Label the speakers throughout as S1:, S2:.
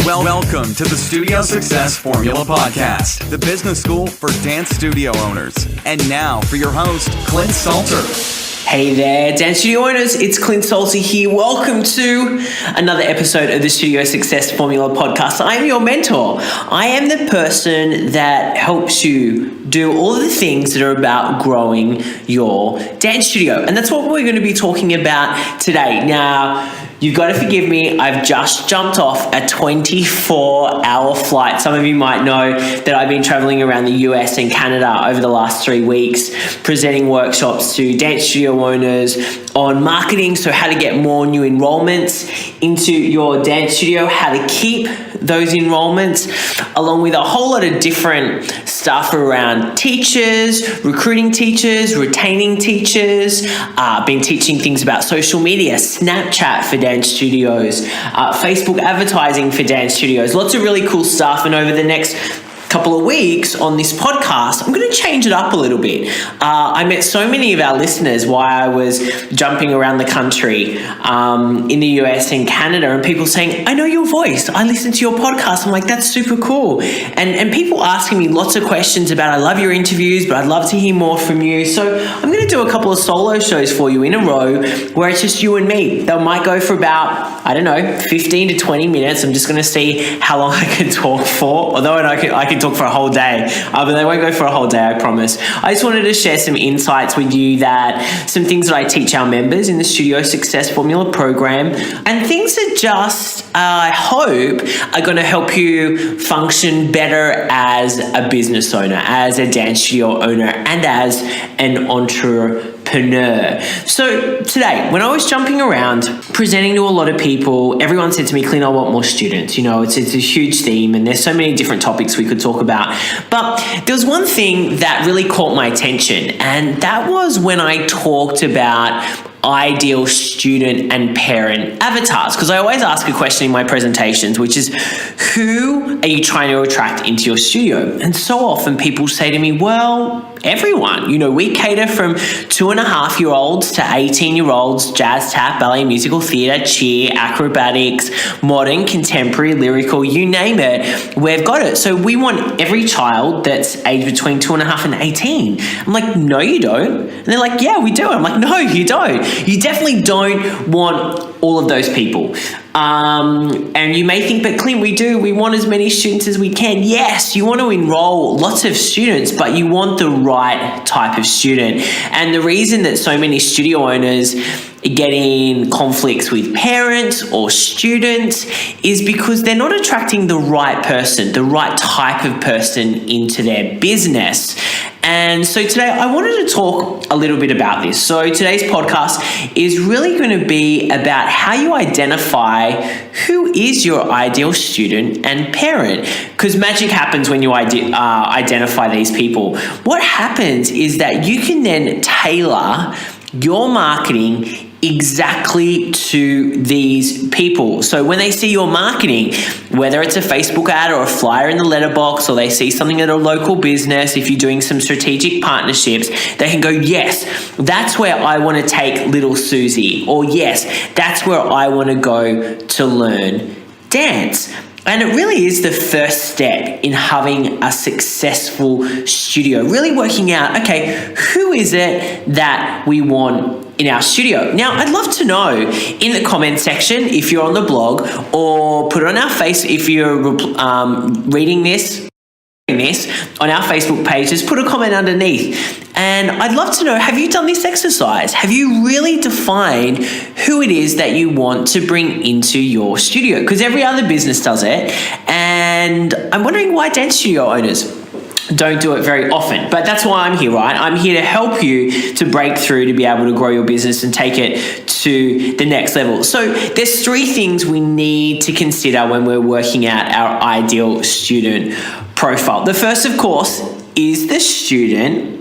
S1: Welcome to the Studio Success Formula Podcast, the business school for dance studio owners. And now for your host, Clint Salter.
S2: Hey there, dance studio owners. It's Clint Salter here. Welcome to another episode of the Studio Success Formula Podcast. I am your mentor. I am the person that helps you do all of the things that are about growing your dance studio. And that's what we're going to be talking about today. Now, you've got to forgive me. I've just jumped off a 24-hour flight. Some of you might know that I've been traveling around the US and Canada over the last 3 weeks, presenting workshops to dance studio owners on marketing, so how to get more new enrollments into your dance studio, how to keep those enrollments, along with a whole lot of different stuff around teachers, recruiting teachers, retaining teachers, been teaching things about social media, Snapchat for dance studios, Facebook advertising for dance studios, lots of really cool stuff. And over the next couple of weeks on this podcast, I'm going to change it up a little bit. I met so many of our listeners while I was jumping around the country in the US and Canada, and people saying, I know your voice, I listen to your podcast. I'm like, that's super cool. And people asking me lots of questions about, I love your interviews, but I'd love to hear more from you. So I'm going to do a couple of solo shows for you in a row where it's just you and me. They might go for about, 15 to 20 minutes. I'm just going to see how long I can talk for, although I can talk for a whole day, but they won't go for a whole day, I promise. I just wanted to share some insights with you, that some things that I teach our members in the Studio Success Formula program, and things that just, I hope, are going to help you function better as a business owner, as a dance studio owner, and as an entrepreneur. So today, when I was jumping around, presenting to a lot of people, everyone said to me, Clint, I want more students. It's a huge theme, and there's so many different topics we could talk about. But there was one thing that really caught my attention, and that was when I talked about ideal student and parent avatars. Because I always ask a question in my presentations, which is, who are you trying to attract into your studio? And so often people say to me, well, everyone. We cater from 2.5-year-olds to 18-year-olds, jazz, tap, ballet, musical, theatre, cheer, acrobatics, modern, contemporary, lyrical, you name it, we've got it. So we want every child that's aged between 2.5 and 18. I'm like, no, you don't. And they're like, yeah, we do. I'm like, no, you don't. You definitely don't want all of those people. And you may think, but Clint, we do. We want as many students as we can. Yes, you want to enroll lots of students, but you want the right type of student. And the reason that so many studio owners get in conflicts with parents or students is because they're not attracting the right person, the right type of person into their business. And so today I wanted to talk a little bit about this. So today's podcast is really going to be about how you identify who is your ideal student and parent, because magic happens when you identify these people. What happens is that you can then tailor your marketing exactly to these people. So when they see your marketing, whether it's a Facebook ad or a flyer in the letterbox, or they see something at a local business, if you're doing some strategic partnerships, they can go, yes, that's where I want to take little Susie, or yes, that's where I want to go to learn dance. And it really is the first step in having a successful studio, really working out, okay, who is it that we want in our studio? Now, I'd love to know in the comment section, if you're on the blog, or put it on our face, if you're reading this on our Facebook page, just put a comment underneath. And I'd love to know, have you done this exercise? Have you really defined who it is that you want to bring into your studio? Because every other business does it. And I'm wondering why dance studio owners don't do it very often. But that's why I'm here, right? I'm here to help you to break through, to be able to grow your business and take it to the next level. So there's 3 things we need to consider when we're working out our ideal student profile. The first, of course, is the student.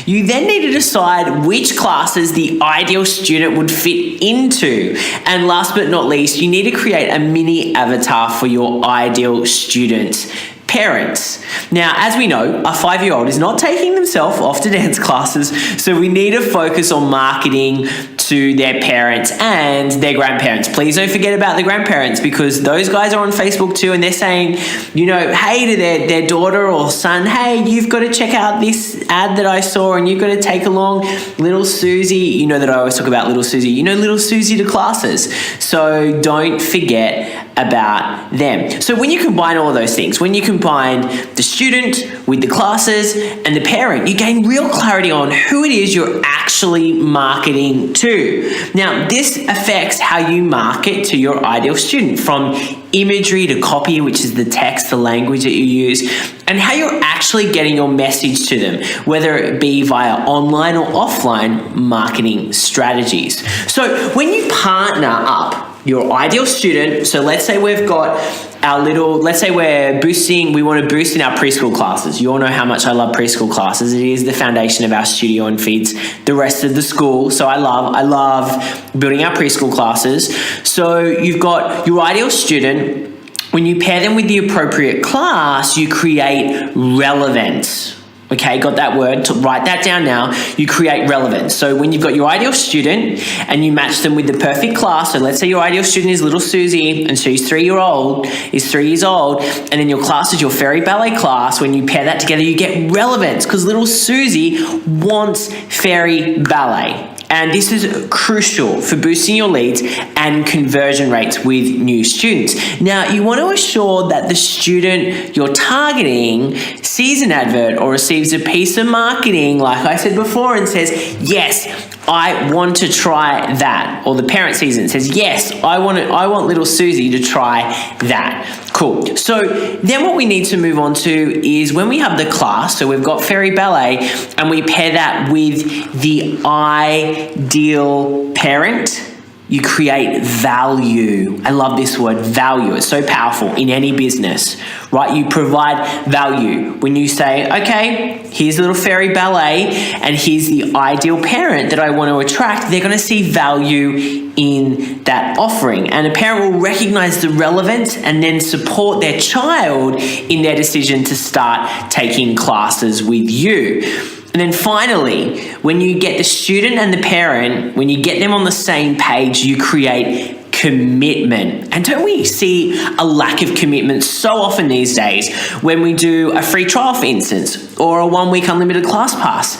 S2: You then need to decide which classes the ideal student would fit into. And last but not least, you need to create a mini avatar for your ideal student parents. Now, as we know, a 5-year-old is not taking themselves off to dance classes, so we need to focus on marketing to their parents and their grandparents. Please don't forget about the grandparents, because those guys are on Facebook too, and they're saying, hey to their daughter or son, hey, you've got to check out this ad that I saw, and you've got to take along little Susie. You know that I always talk about little Susie. Little Susie to classes. So don't forget about them. So when you combine all of those things, when you combine the student with the classes and the parent, you gain real clarity on who it is you're actually marketing to. Now, this affects how you market to your ideal student, from imagery to copy, which is the text, the language that you use, and how you're actually getting your message to them, whether it be via online or offline marketing strategies. So when you partner up your ideal student, so let's say we've got let's say we want to boost in our preschool classes. You all know how much I love preschool classes. It is the foundation of our studio and feeds the rest of the school. So I love building our preschool classes. So you've got your ideal student. When you pair them with the appropriate class, you create relevance. Okay, got that word? Write that down now. You create relevance. So when you've got your ideal student and you match them with the perfect class, so let's say your ideal student is little Susie and she's 3 years old, and then your class is your fairy ballet class. When you pair that together, you get relevance, because little Susie wants fairy ballet. And this is crucial for boosting your leads and conversion rates with new students. Now, you want to assure that the student you're targeting sees an advert or receives a piece of marketing, like I said before, and says, yes, I want to try that. Or the parent sees it and says, yes, I want little Susie to try that. Cool. So then what we need to move on to is when we have the class, so we've got fairy ballet, and we pair that with the ideal parent, you create value. I love this word, value. It's so powerful in any business, right? You provide value. When you say, okay, here's a little fairy ballet and here's the ideal parent that I want to attract, they're going to see value in that offering. And a parent will recognize the relevance and then support their child in their decision to start taking classes with you. And then finally, when you get the student and the parent, when you get them on the same page, you create commitment. And don't we see a lack of commitment so often these days when we do a free trial, for instance, or a 1-week unlimited class pass?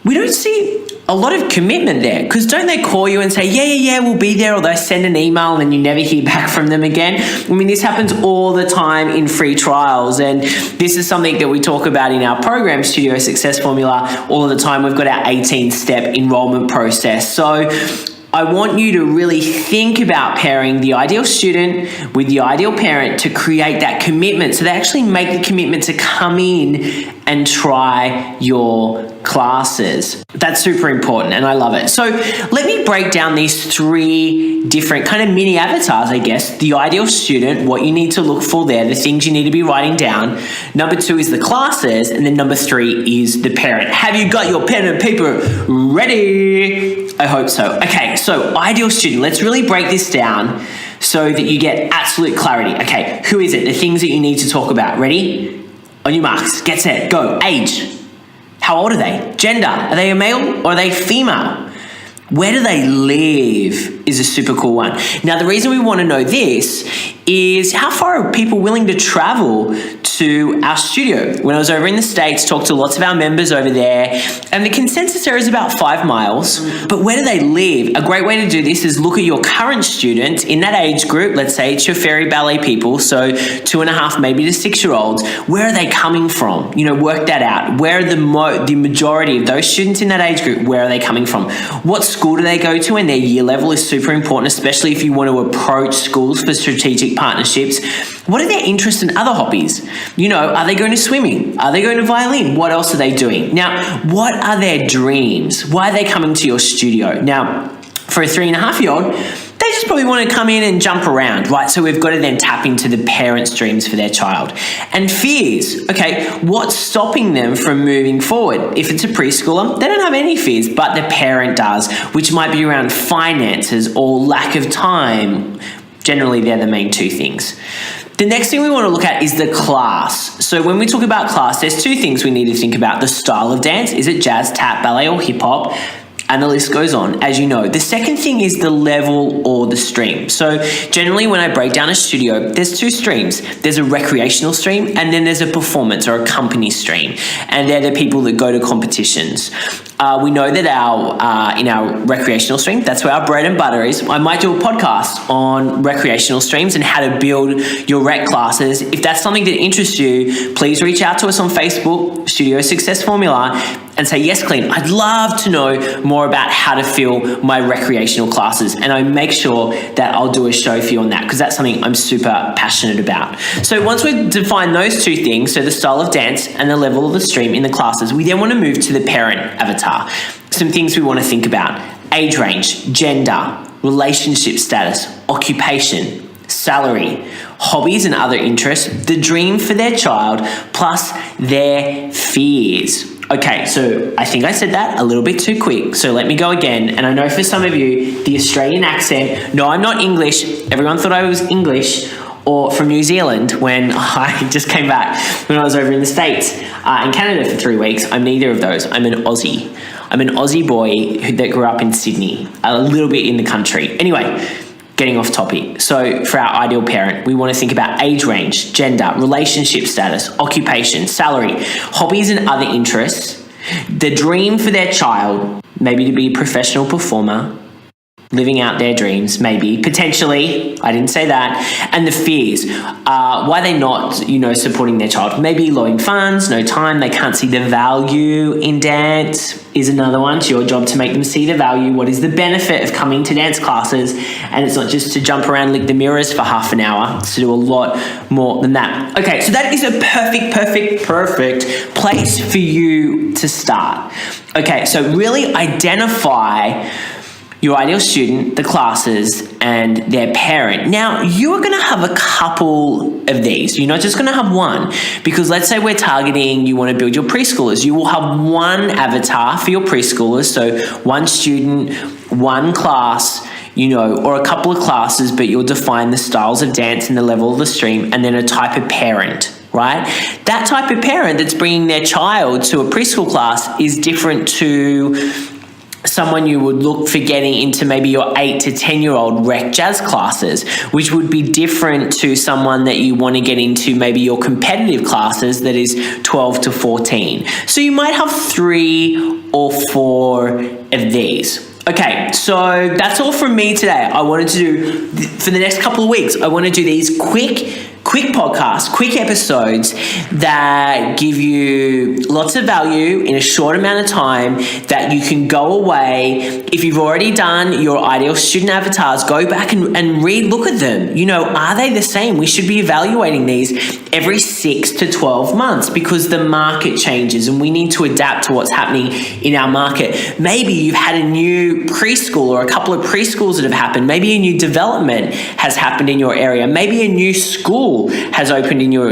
S2: We don't see a lot of commitment there, because don't they call you and say, yeah, we'll be there, or they send an email and then you never hear back from them again? I mean, this happens all the time in free trials, and this is something that we talk about in our program, Studio Success Formula, all of the time. We've got our 18-step enrollment process. So I want you to really think about pairing the ideal student with the ideal parent to create that commitment, so they actually make the commitment to come in and try your classes. That's super important, and I love it. So let me break down these 3 different kind of mini avatars, I guess. The ideal student, what you need to look for there, the things you need to be writing down. Number 2 is the classes, and then number 3 is the parent. Have you got your pen and paper ready? I hope so. Okay, so ideal student, let's really break this down so that you get absolute clarity. Okay, who is it? The things that you need to talk about. Ready? On your marks, get set, go. Age. How old are they? Gender. Are they a male or are they female? Where do they live is a super cool one. Now, the reason we want to know this is how far are people willing to travel to our studio? When I was over in the States, talked to lots of our members over there, and the consensus there is about 5 miles. But where do they live? A great way to do this is look at your current student in that age group. Let's say it's your fairy ballet people, so 2.5 maybe to 6-year-olds. Where are they coming from? Work that out. Where are the majority of those students in that age group, where are they coming from? What school do they go to, and their year level is super important, especially if you want to approach schools for strategic partnerships. What are their interests and other hobbies? Are they going to swimming? Are they going to violin? What else are they doing? Now, what are their dreams? Why are they coming to your studio? Now, for a 3.5-year-old, they just probably want to come in and jump around, right? So we've got to then tap into the parents' dreams for their child. And fears, okay, what's stopping them from moving forward? If it's a preschooler, they don't have any fears, but the parent does, which might be around finances or lack of time, Generally, they're the main two things. The next thing we want to look at is the class. So when we talk about class, there's two things we need to think about. The style of dance. Is it jazz, tap, ballet, or hip hop? And the list goes on, as you know. The second thing is the level or the stream. So generally when I break down a studio, there's two streams. There's a recreational stream and then there's a performance or a company stream. And they're the people that go to competitions. We know that in our recreational stream, that's where our bread and butter is. I might do a podcast on recreational streams and how to build your rec classes. If that's something that interests you, please reach out to us on Facebook, Studio Success Formula, and say, yes, Clint, I'd love to know more about how to fill my recreational classes. And I make sure that I'll do a show for you on that because that's something I'm super passionate about. So once we define those two things, so the style of dance and the level of the stream in the classes, we then want to move to the parent avatar. Some things we want to think about: age range, gender, relationship status, occupation, salary, hobbies and other interests, the dream for their child, plus their fears. Okay, so I think I said that a little bit too quick, so let me go again. And I know for some of you, the Australian accent, no, I'm not English. Everyone thought I was English or from New Zealand when I just came back when I was over in the States. In Canada for 3 weeks, I'm neither of those. I'm an Aussie. I'm an Aussie boy that grew up in Sydney, a little bit in the country. Anyway, getting off topic. So for our ideal parent, we want to think about age range, gender, relationship status, occupation, salary, hobbies and other interests, the dream for their child, maybe to be a professional performer, living out their dreams, maybe, potentially, I didn't say that, and the fears. Why they're not, supporting their child. Maybe low in funds, no time, they can't see the value in dance is another one. It's your job to make them see the value. What is the benefit of coming to dance classes? And it's not just to jump around, lick the mirrors for half an hour. It's to do a lot more than that. Okay, so that is a perfect place for you to start. Okay, so really identify your ideal student, the classes, and their parent. Now, you are going to have a couple of these. You're not just going to have one, because let's say we're targeting, you want to build your preschoolers. You will have one avatar for your preschoolers. So one student, one class, or a couple of classes, but you'll define the styles of dance and the level of the stream, and then a type of parent, right? That type of parent that's bringing their child to a preschool class is different to someone you would look for getting into maybe your 8 to 10-year-old rec jazz classes, which would be different to someone that you want to get into maybe your competitive classes that is 12 to 14. So you might have 3 or 4 of these. Okay, so that's all from me today. I wanted to do, for the next couple of weeks, I want to do these quick podcasts, quick episodes that give you lots of value in a short amount of time that you can go away. If you've already done your ideal student avatars, go back and re-look at them. Are they the same? We should be evaluating these every 6 to 12 months because the market changes and we need to adapt to what's happening in our market. Maybe you've had a new preschool or a couple of preschools that have happened. Maybe a new development has happened in your area. Maybe a new school has opened in your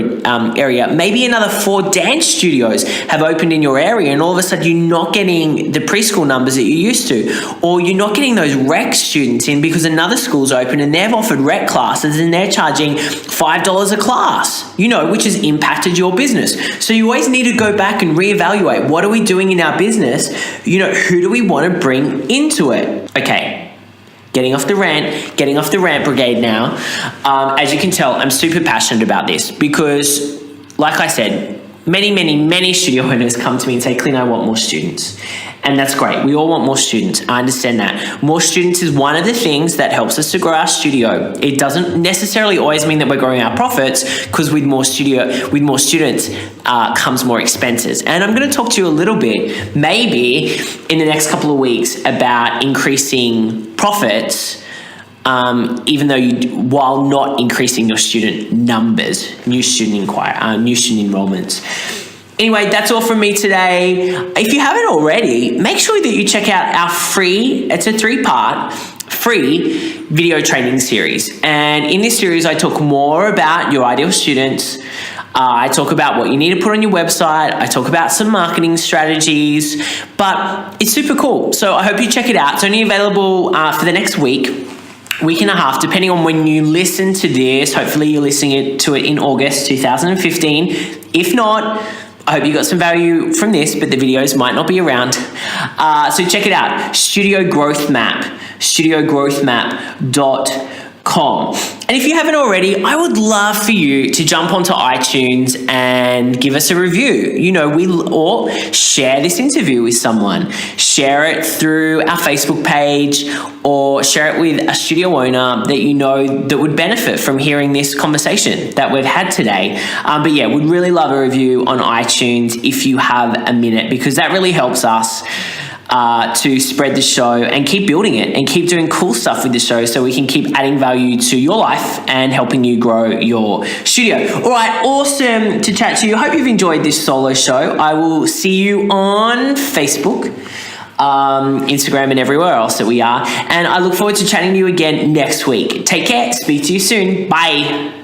S2: area. Maybe another 4 dance studios have opened in your area, and all of a sudden you're not getting the preschool numbers that you used to, or you're not getting those rec students in because another school's open and they've offered rec classes and they're charging $5 a class, which has impacted your business. So you always need to go back and reevaluate, what are we doing in our business? Who do we want to bring into it? Okay. Getting off the rant brigade now. As you can tell, I'm super passionate about this because, like I said, many studio owners come to me and say, Clint, I want more students. And that's great. We all want more students. I understand that. More students is one of the things that helps us to grow our studio. It doesn't necessarily always mean that we're growing our profits, because with more students comes more expenses. And I'm going to talk to you a little bit, maybe in the next couple of weeks, about increasing profits, even though while not increasing your student numbers, new student enrollments. Anyway, that's all from me today. If you haven't already, make sure that you check out our it's a 3-part free video training series. And in this series, I talk more about your ideal students. I talk about what you need to put on your website. I talk about some marketing strategies, but it's super cool. So I hope you check it out. It's only available for the next week. week and a half, depending on when you listen to this. Hopefully you're listening to it in August 2015. If not, I hope you got some value from this, but the videos might not be around. So check it out, Studio Growth Map, studiogrowthmap.com. And if you haven't already, I would love for you to jump onto iTunes and give us a review. Or share this interview with someone. Share it through our Facebook page, or share it with a studio owner that you know that would benefit from hearing this conversation that we've had today. But yeah, we'd really love a review on iTunes if you have a minute, because that really helps us to spread the show and keep building it and keep doing cool stuff with the show, so we can keep adding value to your life and helping you grow your studio. All right, awesome to chat to you. Hope you've enjoyed this solo show. I will see you on Facebook, Instagram, and everywhere else that we are. And I look forward to chatting to you again next week. Take care. Speak to you soon. Bye.